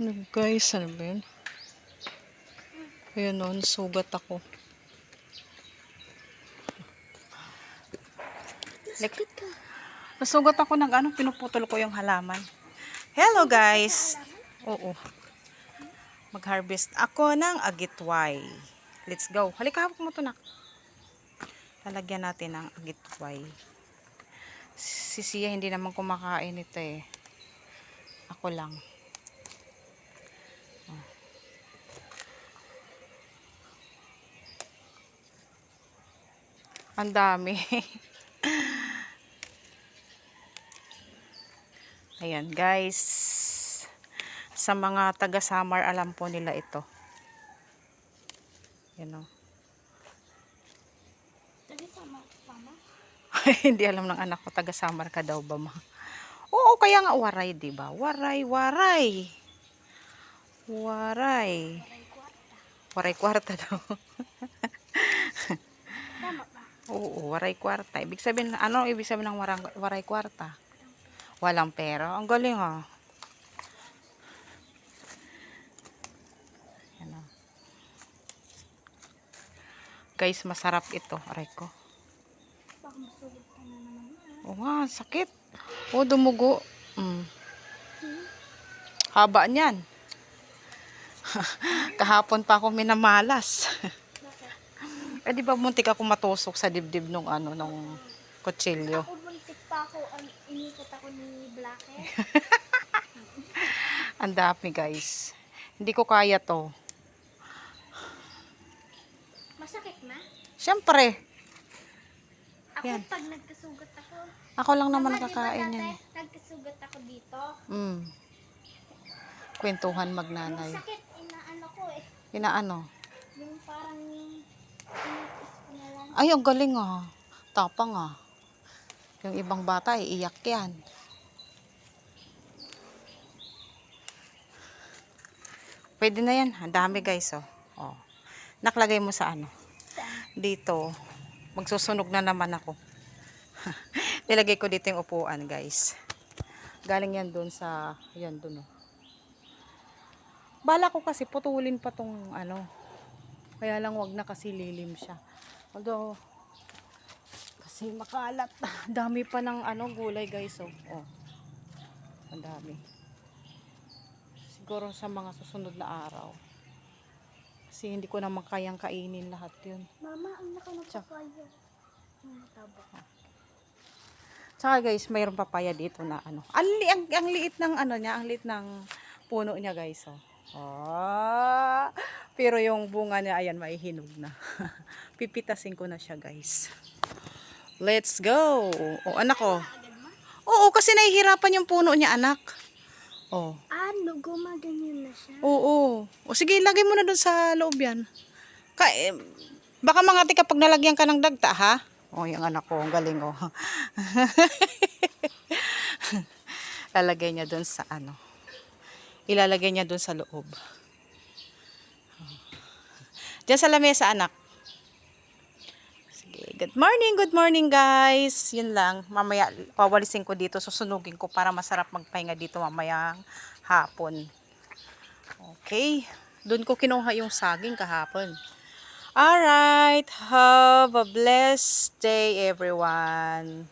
Ano guys, ano ba yun? Ayun o, nasugat ako. Nasugat ako ng ano, pinuputol ko yung halaman. Hello guys! Oo. Mag-harvest ako ng agitway. Let's go. Halika, hawak mo to na. Lalagyan natin ng agitway. Si Sia hindi naman kumakain ito eh. Ako lang. Ang dami. Ayan guys. Sa mga taga-Samar, alam po nila ito. Yan o. Hindi alam ng anak ko, taga-Samar ka daw ba ma? Oo, kaya nga waray, di ba? Waray, waray. Waray. Waray kwarta daw. Tama ba? Oo, waray kwarta. Ibig sabihin, ano ibig sabihin ng waray kwarta? Walang pera. Ang galing ah. Yan ah. Guys, masarap ito. Aray ko. Baka masulit ka na naman. Oo nga, sakit. Oo, dumugo. Haba niyan. Kahapon pa ako minamalas. Eh di ba muntik ako matusok sa dibdib nung ano, nung kutsilyo. Ako buntik pa ako, inikot ako ni Blacker. Ang dami guys. Hindi ko kaya to. Masakit na? Siyempre. Ako Yan. pag nagkasugat ako. Ako lang naman Mama, nakakain diba, yan. dati, nagkasugat ako dito. Kwentuhan Yung magnanay. sakit, inaano ko eh. Inaano? Yung parang inipis ko na lang. Ay, ang galing ah. Tapang ah. Yung ibang bata, iiyak yan. Pwede na yan. Ang dami guys oh. Oh. Naklagay mo sa ano? Dito. Magsusunog na naman ako. Nilagay ko dito yung upuan guys. Galing yan dun sa, yan dun oh. Bala ko kasi putulin pa tong ano. Kaya lang wag na kasi lilim siya. Although, kasi makalat. Dami pa ng ano, gulay guys oh. Oh. Ang dami. Siguro sa mga susunod na araw. Kasi hindi ko naman kayang kainin lahat yun. Mama, ang laki ng papaya. Taba. Tsaka guys, mayroong papaya dito na ano. Ang liit ng ano niya, ang liit ng puno niya guys. Oh. Oh. Pero yung bunga niya, ayan, maihinog na. Pipitasin ko na siya guys. Let's go. Oh, anak ko. Oo, kasi nahihirapan yung puno niya, anak. Oh. Ano, gumaganyan na siya. Oo. O sige, lagay mo na dun sa loob yan. Baka mangati kapag nalagyan ka ng dagta, ha? O, yung anak ko, ang galing, oh. Lalagay niya dun sa ano. Ilalagay niya dun sa loob. Diyan sa lamesa, anak. Sige, good morning guys. Yun lang, mamaya pawalisin ko dito, susunugin ko para masarap magpahinga dito mamayang hapon. Okay, doon ko kinuha yung saging kahapon. Alright, have a blessed day everyone.